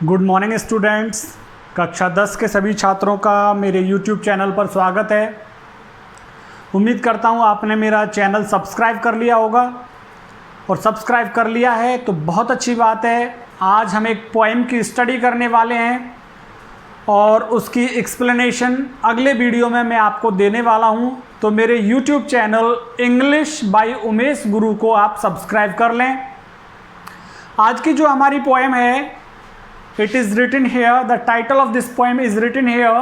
Good morning students. कक्षा 10 के सभी छात्रों का मेरे YouTube चैनल पर स्वागत है। उम्मीद करता हूँ आपने मेरा चैनल सब्सक्राइब कर लिया होगा, और सब्सक्राइब कर लिया है तो बहुत अच्छी बात है। आज हम एक पोएम की स्टडी करने वाले हैं और उसकी एक्सप्लेनेशन अगले वीडियो में मैं आपको देने वाला हूँ। तो मेरे YouTube channel English by Umesh गुरु को आप सब्सक्राइब कर लें। आज की जो हमारी पोएम है, it is written here, the title of this poem is written here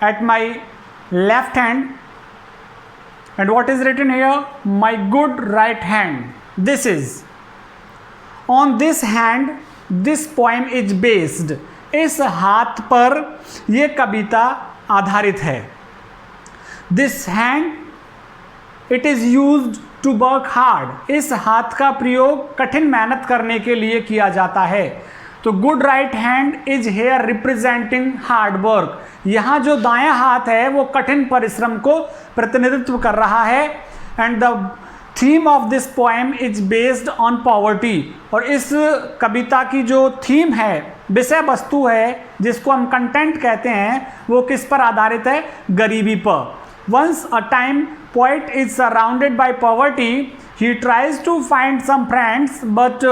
at my left hand, and what is written here? My good right hand. This is, on this hand this poem is based. इस हाथ पर ये कविता आधारित है। This hand, it is used to work hard. इस हाथ का प्रयोग कठिन मेहनत करने के लिए किया जाता है। तो good right hand is here representing hard work. यहाँ जो दायां हाथ है वो कठिन परिश्रम को प्रतिनिधित्व कर रहा है। And the theme of this poem is based on poverty. और इस कविता की जो थीम है, विषय वस्तु है, जिसको हम कंटेंट कहते हैं, वो किस पर आधारित है? गरीबी पर। Once a time poet is surrounded by poverty, he tries to find some friends but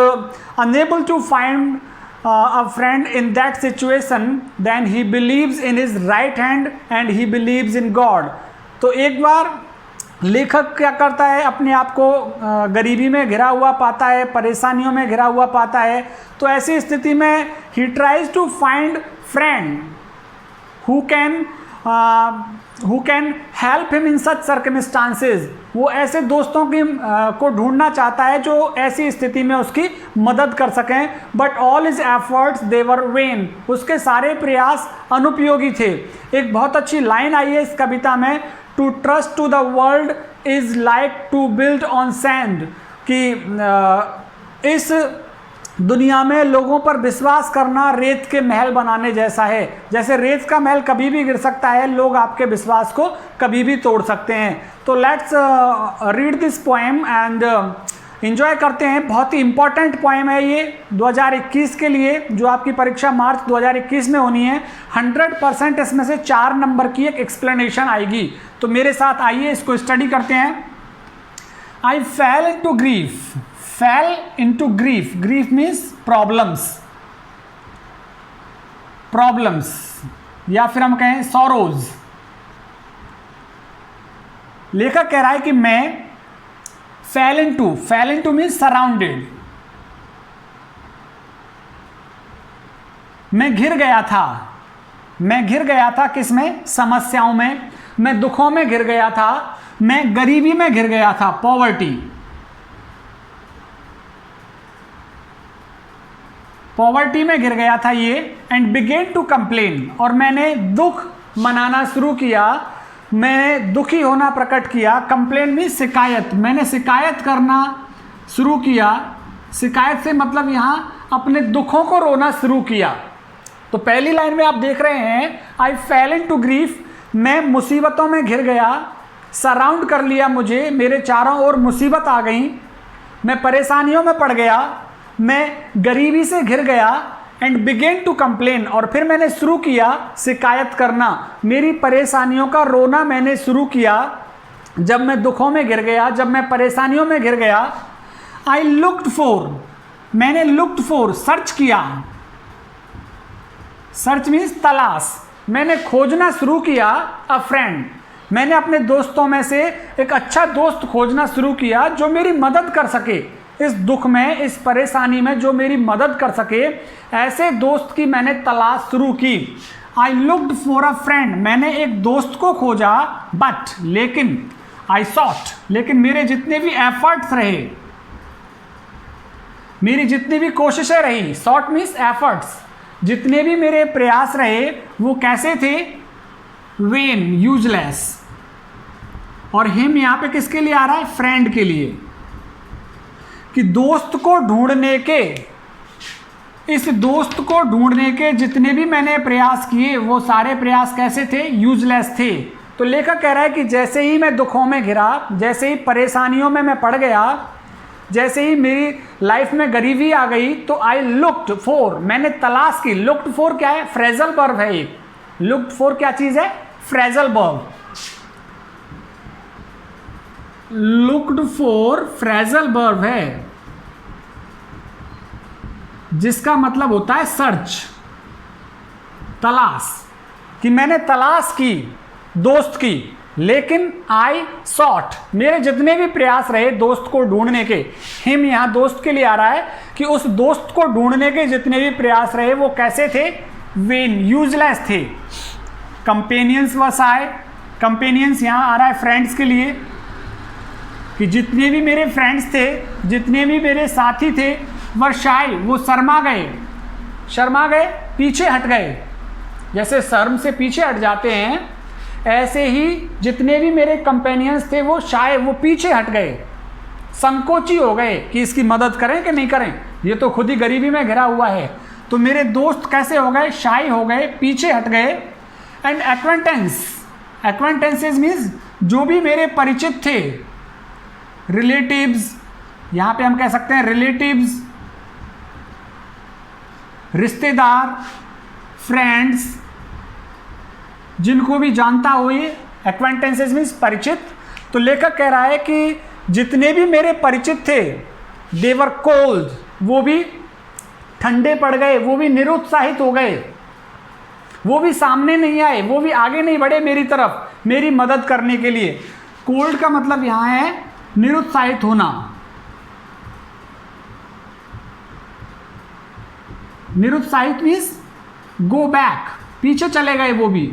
unable to find a friend in that situation, then he believes in his right hand and he believes in God. तो एक बार लेखक क्या करता है, अपने आप को गरीबी में घिरा हुआ पाता है, परेशानियों में घिरा हुआ पाता है। तो ऐसी स्थिति में he tries to find friend who can help him in such circumstances. वो ऐसे दोस्तों को ढूंढना चाहता है जो ऐसी स्थिति में उसकी मदद कर सकें। But all his efforts they were when. उसके सारे प्रयास अनुपयोगी थे। एक बहुत अच्छी लाइन आई है इस कविता में, to trust to the world is like to build on sand. कि इस दुनिया में लोगों पर विश्वास करना रेत के महल बनाने जैसा है। जैसे रेत का महल कभी भी गिर सकता है, लोग आपके विश्वास को कभी भी तोड़ सकते हैं। तो let's read this poem and enjoy करते हैं। बहुत ही इंपॉर्टेंट पोएम है ये 2021 के लिए, जो आपकी परीक्षा मार्च 2021 में होनी है। 100% इसमें से 4 नंबर की एक एक्सप्लेनेशन आएगी। तो मेरे साथ आइए इसको स्टडी करते हैं। I fell into grief. Fell into grief. Grief means problems. Problems, या फिर हम कहें sorrows. लेखक कह रहा है कि मैं fell into means surrounded. मैं घिर गया था किसमें? समस्याओं में। मैं दुखों में घिर गया था, मैं गरीबी में घिर गया था, पॉवर्टी में घिर गया था ये। एंड बिगेन टू कंप्लेन, और मैंने दुख मनाना शुरू किया, मैंने दुखी होना प्रकट किया। कंप्लेन में शिकायत, मैंने शिकायत करना शुरू किया। शिकायत से मतलब यहाँ अपने दुखों को रोना शुरू किया। तो पहली लाइन में आप देख रहे हैं, आई फेल इनटू ग्रीफ, मैं मुसीबतों में घिर गया। सराउंड कर लिया मुझे, मेरे चारों ओर मुसीबत आ गई, मैं परेशानियों में पड़ गया, मैं गरीबी से घिर गया। एंड बिगेन टू कंप्लेन, और फिर मैंने शुरू किया शिकायत करना, मेरी परेशानियों का रोना मैंने शुरू किया। जब मैं दुखों में घिर गया, जब मैं परेशानियों में घिर गया। आई लुक्ड फॉर, मैंने लुक्ड फॉर सर्च किया। सर्च मीन्स तलाश। मैंने खोजना शुरू किया अ फ्रेंड, मैंने अपने दोस्तों में से एक अच्छा दोस्त खोजना शुरू किया जो मेरी मदद कर सके इस दुख में, इस परेशानी में, जो मेरी मदद कर सके। ऐसे दोस्त की मैंने तलाश शुरू की। I looked for a friend, मैंने एक दोस्त को खोजा। बट, लेकिन, आई सॉट, लेकिन मेरे जितने भी एफर्ट्स रहे, मेरी जितनी भी कोशिशें रही, सॉट मीन्स एफर्ट्स, जितने भी मेरे प्रयास रहे वो कैसे थे? When, useless. और हिम यहाँ पे किसके लिए आ रहा है? फ्रेंड के लिए। कि दोस्त को ढूंढने के, इस दोस्त को ढूंढने के जितने भी मैंने प्रयास किए, वो सारे प्रयास कैसे थे? यूजलेस थे। तो लेखक कह रहा है कि जैसे ही मैं दुखों में घिरा, जैसे ही परेशानियों में मैं पड़ गया, जैसे ही मेरी लाइफ में गरीबी आ गई तो आई लुक्ड फॉर, मैंने तलाश की। लुक्ड फॉर क्या है? फ्रेजल वर्ब है एक। लुक्ड फॉर क्या चीज है? Phrasal verb. Looked for phrasal verb है जिसका मतलब होता है सर्च, तलाश, कि मैंने तलाश की दोस्त की। लेकिन आई सॉट, मेरे जितने भी प्रयास रहे दोस्त को ढूंढने के, हिम यहां दोस्त के लिए आ रहा है कि उस दोस्त को ढूंढने के जितने भी प्रयास रहे वो कैसे थे? वेन, यूजलेस थे। कंपेनियंस वस आए, कंपेनियंस यहां आ रहा है फ्रेंड्स के लिए, कि जितने भी मेरे फ्रेंड्स थे, जितने भी मेरे साथी थे, वह शाय, वो शर्मा गए। शर्मा गए, पीछे हट गए। जैसे शर्म से पीछे हट जाते हैं, ऐसे ही जितने भी मेरे कंपेनियंस थे वो शाय, वो पीछे हट गए, संकोची हो गए कि इसकी मदद करें कि नहीं करें, ये तो खुद ही गरीबी में घिरा हुआ है। तो मेरे दोस्त कैसे हो गए? शाय हो गए, पीछे हट गए। एंड एक्वेंटेंस, एक्वेंटेंसेस मीन्स जो भी मेरे परिचित थे, रिलेटिव्स, यहां पे हम कह सकते हैं रिलेटिव्स, रिश्तेदार, फ्रेंड्स, जिनको भी जानता हो, ये एक्वेंटेंसेस मीन्स परिचित। तो लेखक कह रहा है कि जितने भी मेरे परिचित थे, देवर कोल्ड, वो भी ठंडे पड़ गए, वो भी निरुत्साहित हो गए, वो भी सामने नहीं आए, वो भी आगे नहीं बढ़े मेरी तरफ मेरी मदद करने के लिए। कोल्ड का मतलब यहां है निरुत्साहित होना। निरुत्साहित मीन्स गो बैक, पीछे चले गए, वो भी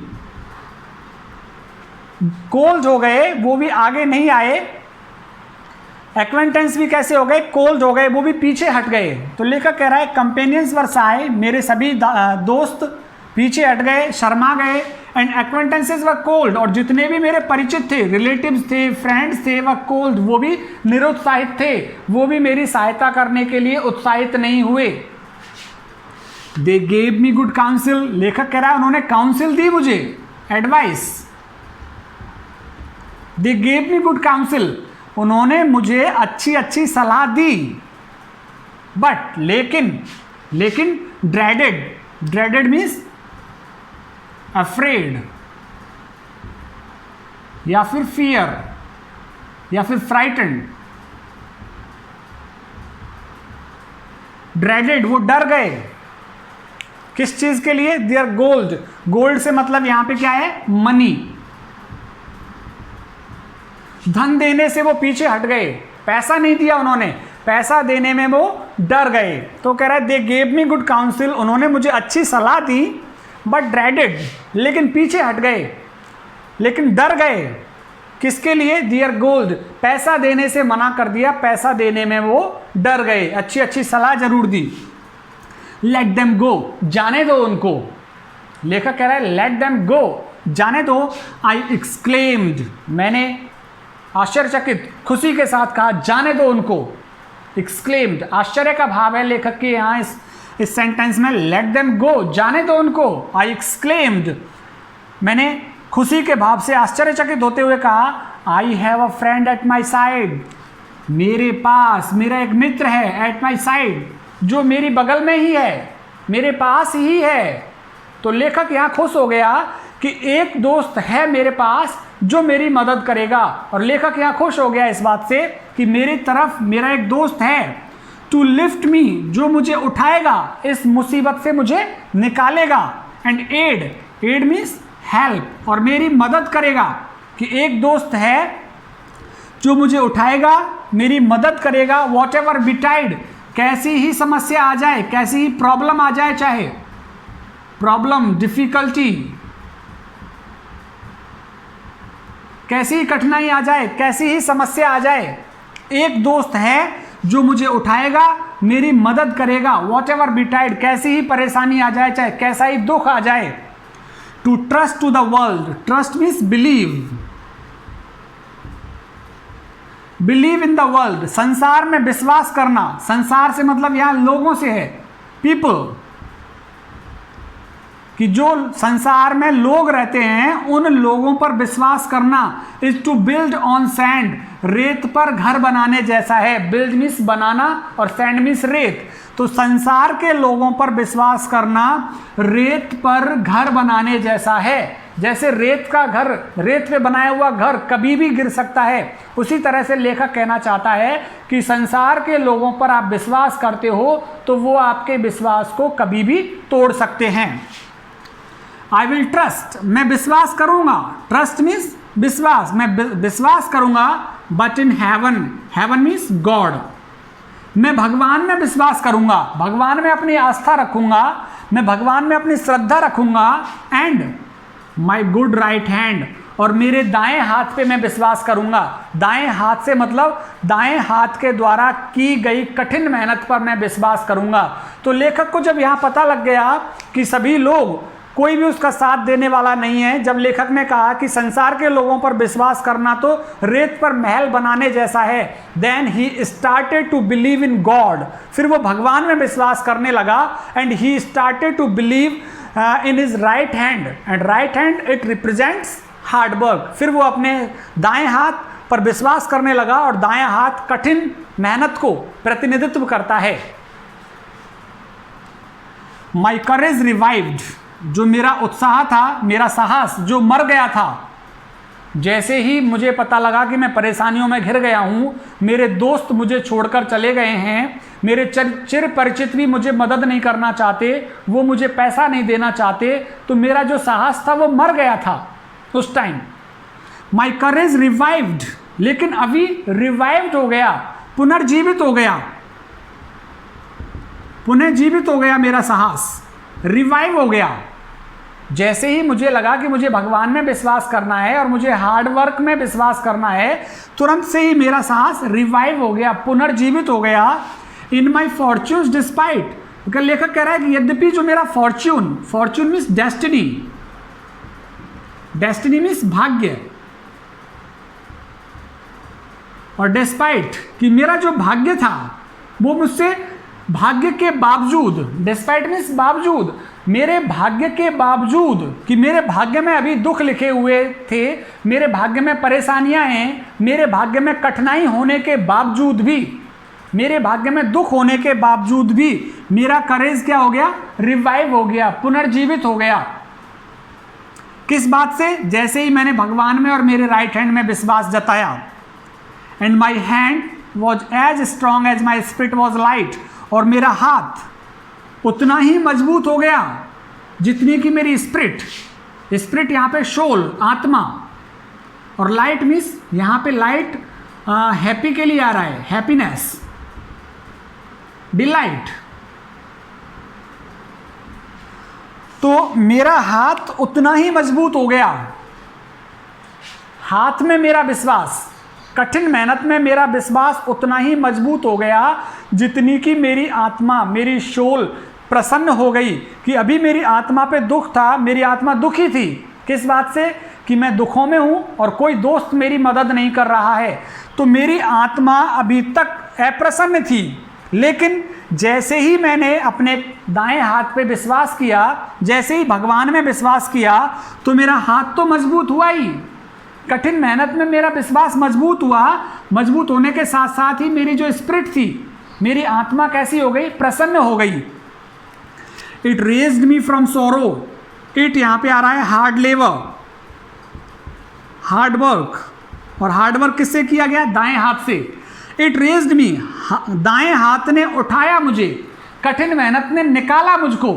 कोल्ड हो गए, वो भी आगे नहीं आए। एक्वेंटेंस भी कैसे हो गए? कोल्ड हो गए, वो भी पीछे हट गए। तो लेखक कह रहा है कंपेनियंस वर्स आए, मेरे सभी दोस्त पीछे हट गए, शर्मा गए। एंड एक्वेंटेंसेस वर कोल्ड, और जितने भी मेरे परिचित थे, रिलेटिव्स थे, फ्रेंड्स थे, वह कोल्ड, वो भी निरुत्साहित थे, वो भी मेरी सहायता करने के लिए उत्साहित नहीं हुए। They gave me good council, लेखक कह रहा है उन्होंने काउंसिल दी मुझे, advice. They gave me good council, उन्होंने मुझे अच्छी अच्छी सलाह दी। बट लेकिन ड्रेडेड, ड्रेडेड मीन्स अफ्रेड, या फिर फियर, या फिर फ्राइटेंड। ड्रेडेड, वो डर गए। किस चीज के लिए? देयर गोल्ड, गोल्ड से मतलब यहां पे क्या है? मनी। धन देने से वो पीछे हट गए, पैसा नहीं दिया उन्होंने, पैसा देने में वो डर गए। तो कह रहा है they gave me good council, उन्होंने मुझे अच्छी सलाह दी, बट ड्रेडेड, लेकिन पीछे हट गए, लेकिन डर गए। किसके लिए? दियर गोल्ड, पैसा देने से मना कर दिया, पैसा देने में वो डर गए। अच्छी अच्छी सलाह जरूर दी। लेट देम गो, जाने दो उनको। लेखक कह रहा है लेट देम गो, जाने दो। आई एक्सक्लेम्ड, मैंने आश्चर्यचकित, खुशी के साथ कहा, जाने दो उनको। एक्सक्लेम्ड, आश्चर्य का भाव है लेखक के यहाँ इस सेंटेंस में। लेट देम गो, जाने दो उनको। आई एक्सक्लेम्ड, मैंने खुशी के भाव से आश्चर्यचकित होते हुए कहा, I have a friend at my side, मेरे पास मेरा एक मित्र है, एट माई साइड, जो मेरी बगल में ही है, मेरे पास ही है। तो लेखक यहाँ खुश हो गया कि एक दोस्त है मेरे पास जो मेरी मदद करेगा। और लेखक यहाँ खुश हो गया इस बात से कि मेरी तरफ मेरा एक दोस्त है, टू लिफ्ट मी, जो मुझे उठाएगा, इस मुसीबत से मुझे निकालेगा। And aid, aid means help, और मेरी मदद करेगा। कि एक दोस्त है जो मुझे उठाएगा, मेरी मदद करेगा। वॉट एवर बिटाइड, कैसी ही समस्या आ जाए, कैसी ही प्रॉब्लम आ जाए, चाहे प्रॉब्लम, डिफिकल्टी, कैसी ही कठिनाई आ जाए, कैसी ही समस्या आ जाए, एक दोस्त है जो मुझे उठाएगा, मेरी मदद करेगा। वॉट एवर बिटाइड, कैसी ही परेशानी आ जाए, चाहे कैसा ही दुख आ जाए। To trust to the world, trust means believe, believe in the world, संसार में विश्वास करना। संसार से मतलब यहां लोगों से है, पीपल। कि जो संसार में लोग रहते हैं उन लोगों पर विश्वास करना is to build on sand, रेत पर घर बनाने जैसा है। बिल्ड मीन्स बनाना और सैंड मीन्स रेत। तो संसार के लोगों पर विश्वास करना रेत पर घर बनाने जैसा है। जैसे रेत का घर, रेत पे बनाया हुआ घर कभी भी गिर सकता है, उसी तरह से लेखक कहना चाहता है कि संसार के लोगों पर आप विश्वास करते हो तो वो आपके विश्वास को कभी भी तोड़ सकते हैं। आई विल ट्रस्ट, मैं विश्वास करूंगा। ट्रस्ट मीन्स विश्वास, मैं विश्वास करूंगा। But in heaven, heaven means God, मैं भगवान में विश्वास करूंगा, भगवान में अपनी आस्था रखूंगा, मैं भगवान में अपनी श्रद्धा रखूंगा। And my good right hand, और मेरे दाएं हाथ पे मैं विश्वास करूंगा। दाएं हाथ से मतलब दाएं हाथ के द्वारा की गई कठिन मेहनत पर मैं विश्वास करूंगा। तो लेखक को जब यहाँ पता लग गया कि सभी लोग, कोई भी उसका साथ देने वाला नहीं है, जब लेखक ने कहा कि संसार के लोगों पर विश्वास करना तो रेत पर महल बनाने जैसा है, then he started to believe in God, फिर वो भगवान में विश्वास करने लगा। And he started to believe in his right hand, and right hand it represents hard work. फिर वो अपने दाएं हाथ पर विश्वास करने लगा और दाएं हाथ कठिन मेहनत को प्रतिनिधित्व करता है। माई करेज रिवाइव्ड, जो मेरा उत्साह था, मेरा साहस जो मर गया था, जैसे ही मुझे पता लगा कि मैं परेशानियों में घिर गया हूं, मेरे दोस्त मुझे छोड़कर चले गए हैं, मेरे चिर परिचित भी मुझे मदद नहीं करना चाहते, वो मुझे पैसा नहीं देना चाहते, तो मेरा जो साहस था वो मर गया था उस टाइम। माई करेज रिवाइव्ड, लेकिन अभी रिवाइव्ड हो गया, पुनर्जीवित हो गया, पुनर्जीवित हो गया मेरा साहस, रिवाइव हो गया। जैसे ही मुझे लगा कि मुझे भगवान में विश्वास करना है और मुझे हार्ड वर्क में विश्वास करना है, तुरंत से ही मेरा साहस रिवाइव हो गया, पुनर्जीवित हो गया। इन माई फॉर्च्यून्स डिस्पाइट, लेखक कह रहा है कि यद्यपि जो मेरा Fortune, Fortune means destiny, destiny means भाग्य, और डिस्पाइट कि मेरा जो भाग्य था वो मुझसे, भाग्य के बावजूद, डिस्पाइट मीन्स बावजूद, मेरे भाग्य के बावजूद कि मेरे भाग्य में अभी दुख लिखे हुए थे, मेरे भाग्य में परेशानियां हैं, मेरे भाग्य में कठिनाई होने के बावजूद भी, मेरे भाग्य में दुख होने के बावजूद भी मेरा करेज क्या हो गया, रिवाइव हो गया, पुनर्जीवित हो गया। किस बात से? जैसे ही मैंने भगवान में और मेरे राइट हैंड में विश्वास जताया। And my hand was as strong as my spirit was light, और मेरा हाथ उतना ही मजबूत हो गया जितनी कि मेरी स्पिरिट, स्पिरिट यहाँ पे सोल, आत्मा, और लाइट मीन्स यहाँ पे लाइट हैप्पी के लिए आ रहा है, हैप्पीनेस, डिलाइट। तो मेरा हाथ उतना ही मजबूत हो गया, हाथ में मेरा विश्वास, कठिन मेहनत में मेरा विश्वास उतना ही मजबूत हो गया जितनी कि मेरी आत्मा, मेरी सोल प्रसन्न हो गई। कि अभी मेरी आत्मा पे दुख था, मेरी आत्मा दुखी थी, किस बात से? कि मैं दुखों में हूं और कोई दोस्त मेरी मदद नहीं कर रहा है। तो मेरी आत्मा अभी तक अप्रसन्न थी, लेकिन जैसे ही मैंने अपने दाएं हाथ पे विश्वास किया, जैसे ही भगवान में विश्वास किया, तो मेरा हाथ तो मजबूत हुआ ही, कठिन मेहनत में मेरा विश्वास मजबूत हुआ। मजबूत होने के साथ साथ ही मेरी जो स्पिरिट थी, मेरी आत्मा कैसी हो गई? प्रसन्न हो गई। It raised me from sorrow, it यहाँ पे आ रहा है हार्ड लेबर, हार्ड वर्क, और हार्ड वर्क किससे किया गया? दाएं हाथ से। इट रेज्ड मी, दाएं हाथ ने उठाया मुझे, कठिन मेहनत ने निकाला मुझको,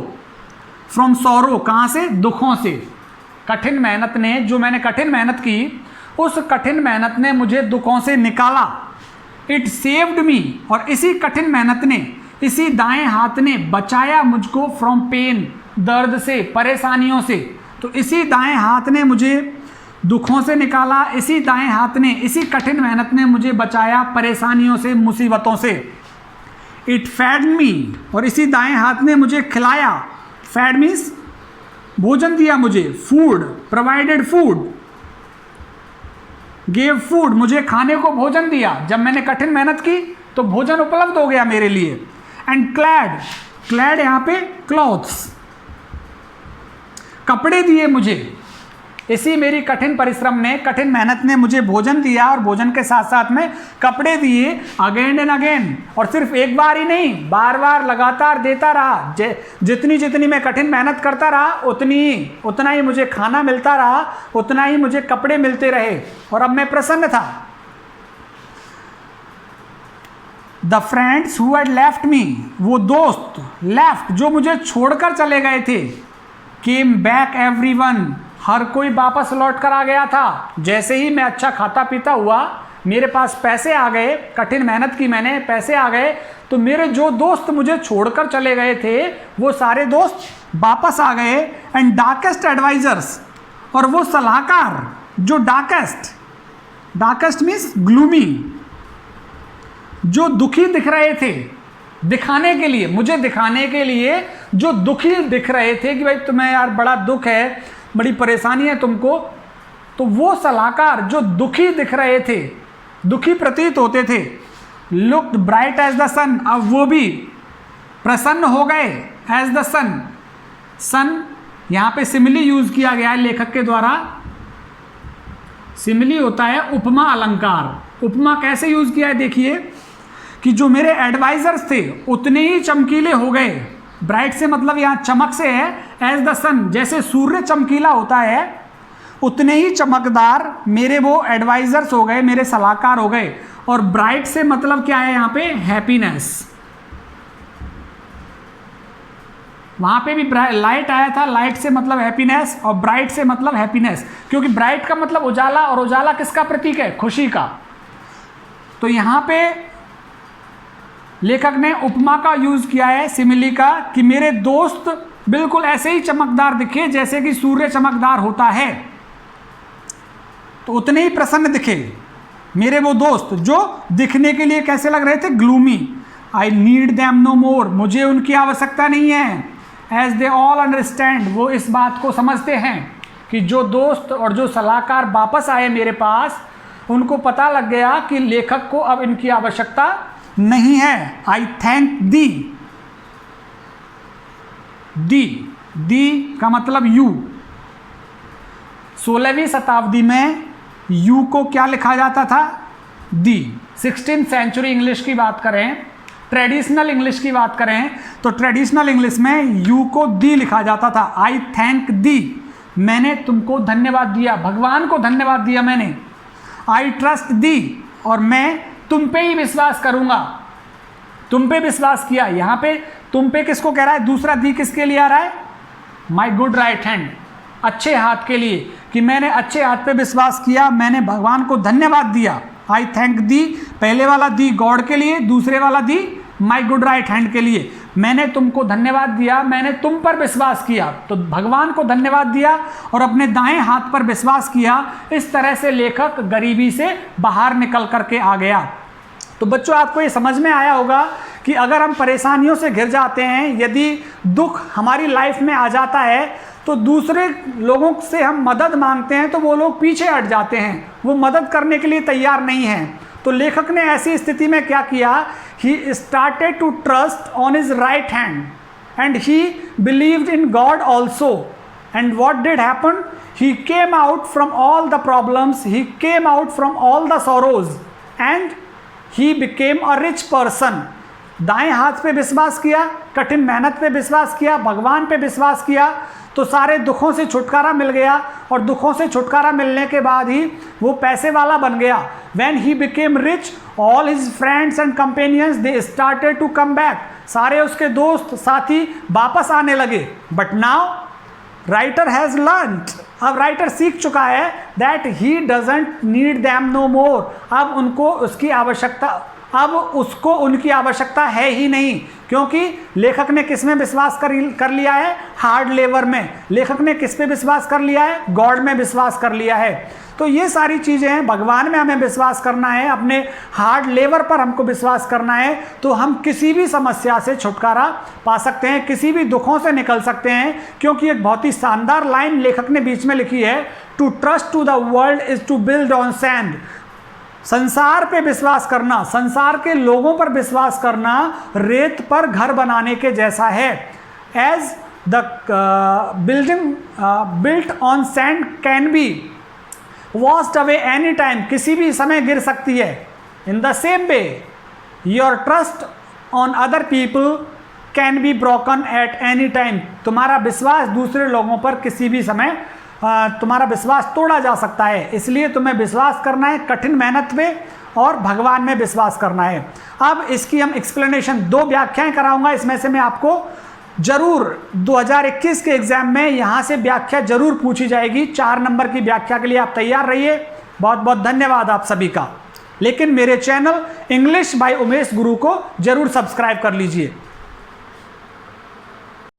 फ्रॉम सोरो, कहाँ से? दुखों से। कठिन मेहनत ने, जो मैंने कठिन मेहनत की, उस कठिन मेहनत ने मुझे दुखों से निकाला। इट सेव्ड मी, और इसी कठिन मेहनत ने, इसी दाएं हाथ ने बचाया मुझको फ्रॉम पेन, दर्द से, परेशानियों से। तो इसी दाएं हाथ ने मुझे दुखों से निकाला, इसी दाएं हाथ ने, इसी कठिन मेहनत ने मुझे बचाया परेशानियों से, मुसीबतों से। इट फैड मी, और इसी दाएं हाथ ने मुझे खिलाया। फैड मीन्स भोजन दिया मुझे, food, provided food, gave food, मुझे खाने को भोजन दिया। जब मैंने कठिन मेहनत की तो भोजन उपलब्ध हो गया मेरे लिए। एंड क्लैड, क्लैड यहाँ पे क्लॉथ्स, कपड़े दिए मुझे। इसी मेरी कठिन परिश्रम ने, कठिन मेहनत ने मुझे भोजन दिया और भोजन के साथ साथ में कपड़े दिए अगेन एंड अगेन। और सिर्फ एक बार ही नहीं, बार बार लगातार देता रहा। जितनी जितनी मैं कठिन मेहनत करता रहा उतना ही मुझे खाना मिलता रहा, उतना ही मुझे कपड़े मिलते रहे और अब मैं प्रसन्न था। The friends who had left me, वो दोस्त लेफ्ट जो मुझे छोड़कर चले गए थे, केम बैक एवरीवन, हर कोई वापस लौट कर आ गया था। जैसे ही मैं अच्छा खाता पीता हुआ, मेरे पास पैसे आ गए, कठिन मेहनत की मैंने, पैसे आ गए, तो मेरे जो दोस्त मुझे छोड़कर चले गए थे वो सारे दोस्त वापस आ गए। एंड डार्केस्ट एडवाइजर्स, और वो सलाहकार जो डार्केस्ट मीन्स ग्लूमी, जो दुखी दिख रहे थे, दिखाने के लिए, मुझे दिखाने के लिए जो दुखी दिख रहे थे कि भाई तुम्हें यार बड़ा दुख है, बड़ी परेशानी है तुमको, तो वो सलाहकार जो दुखी दिख रहे थे, दुखी प्रतीत होते थे, लुक्ड ब्राइट एज द सन, अब वो भी प्रसन्न हो गए एज द सन। सन यहाँ पे सिमिली यूज किया गया है लेखक के द्वारा। सिमिली होता है उपमा अलंकार। उपमा कैसे यूज किया है देखिए, कि जो मेरे एडवाइजर्स थे उतने ही चमकीले हो गए। ब्राइट से मतलब यहाँ चमक से है, एज द सन, जैसे सूर्य चमकीला होता है उतने ही चमकदार मेरे वो एडवाइजर्स हो गए, मेरे सलाहकार हो गए। और ब्राइट से मतलब क्या है यहाँ पे, हैप्पीनेस। वहां पे भी लाइट आया था, लाइट से मतलब हैप्पीनेस और ब्राइट से मतलब हैप्पीनेस, क्योंकि ब्राइट का मतलब उजाला और उजाला किसका प्रतीक है, खुशी का। तो यहां पे लेखक ने उपमा का यूज किया है, सिमिली का, कि मेरे दोस्त बिल्कुल ऐसे ही चमकदार दिखे जैसे कि सूर्य चमकदार होता है, तो उतने ही प्रसन्न दिखे मेरे वो दोस्त जो दिखने के लिए कैसे लग रहे थे, gloomy. I need them no more, मुझे उनकी आवश्यकता नहीं है। एज दे ऑल अंडरस्टैंड, वो इस बात को समझते हैं कि जो दोस्त और जो सलाहकार वापस आए मेरे पास, उनको पता लग गया कि लेखक को अब इनकी आवश्यकता नहीं है। आई थैंक दी, दी का मतलब यू। 16वीं शताब्दी में यू को क्या लिखा जाता था, दी। 16th सेंचुरी इंग्लिश की बात करें, ट्रेडिशनल इंग्लिश की बात करें, तो ट्रेडिशनल इंग्लिश में यू को दी लिखा जाता था। आई थैंक दी, मैंने तुमको धन्यवाद दिया, भगवान को धन्यवाद दिया मैंने। आई ट्रस्ट दी, और मैं तुम पे ही विश्वास करूंगा, तुम पे विश्वास किया। यहाँ पे तुम पे किसको कह रहा है, दूसरा दी किसके लिए आ रहा है, माई गुड राइट हैंड, अच्छे हाथ के लिए, कि मैंने अच्छे हाथ पे विश्वास किया, मैंने भगवान को धन्यवाद दिया। आई थैंक दी, पहले वाला दी गॉड के लिए, दूसरे वाला दी माई गुड राइट हैंड के लिए। मैंने तुमको धन्यवाद दिया, मैंने तुम पर विश्वास किया, तो भगवान को धन्यवाद दिया और अपने दाएं हाथ पर विश्वास किया। इस तरह से लेखक गरीबी से बाहर निकल करके आ गया। तो बच्चों, आपको ये समझ में आया होगा कि अगर हम परेशानियों से घिर जाते हैं, यदि दुख हमारी लाइफ में आ जाता है, तो दूसरे लोगों से हम मदद मांगते हैं तो वो लोग पीछे हट जाते हैं, वो मदद करने के लिए तैयार नहीं हैं। तो लेखक ने ऐसी स्थिति में क्या किया, he started to trust on his right hand and he believed in God also. And what did happen, he came out from all the problems, he came out from all the sorrows and he became a rich person. दाएं हाथ पे विश्वास किया, कठिन मेहनत पे विश्वास किया, भगवान पे विश्वास किया, तो सारे दुखों से छुटकारा मिल गया। और दुखों से छुटकारा मिलने के बाद ही वो पैसे वाला बन गया। When he became rich, all his friends and companions they started to come back. सारे उसके दोस्त साथी वापस आने लगे। But now writer has learned, अब राइटर सीख चुका है that he doesn't need them no more. अब उनको उसकी आवश्यकता, अब उसको उनकी आवश्यकता है ही नहीं, क्योंकि लेखक ने किस में विश्वास कर लिया है, हार्ड लेबर में। लेखक ने किस पे विश्वास कर लिया है, गॉड में विश्वास कर लिया है। तो ये सारी चीज़ें हैं, भगवान में हमें विश्वास करना है, अपने हार्ड लेबर पर हमको विश्वास करना है, तो हम किसी भी समस्या से छुटकारा पा सकते हैं, किसी भी दुखों से निकल सकते हैं। क्योंकि एक बहुत ही शानदार लाइन लेखक ने बीच में लिखी है, to trust to the world is to build on sand. संसार पे विश्वास करना, संसार के लोगों पर विश्वास करना रेत पर घर बनाने के जैसा है। As the building built on sand can be washed away any time, किसी भी समय गिर सकती है। In the same way your trust on other people can be broken at any time, तुम्हारा विश्वास दूसरे लोगों पर किसी भी समय तुम्हारा विश्वास तोड़ा जा सकता है। इसलिए तुम्हें विश्वास करना है कठिन मेहनत में और भगवान में विश्वास करना है। अब इसकी हम एक्सप्लेनेशन 2 व्याख्याएं कराऊंगा, इसमें से मैं आपको जरूर 2021 के एग्जाम में यहाँ से व्याख्या जरूर पूछी जाएगी। 4 नंबर की व्याख्या के लिए आप तैयार रहिए। बहुत बहुत धन्यवाद आप सभी का। लेकिन मेरे चैनल इंग्लिश बाय उमेश गुरु को जरूर सब्सक्राइब कर लीजिए।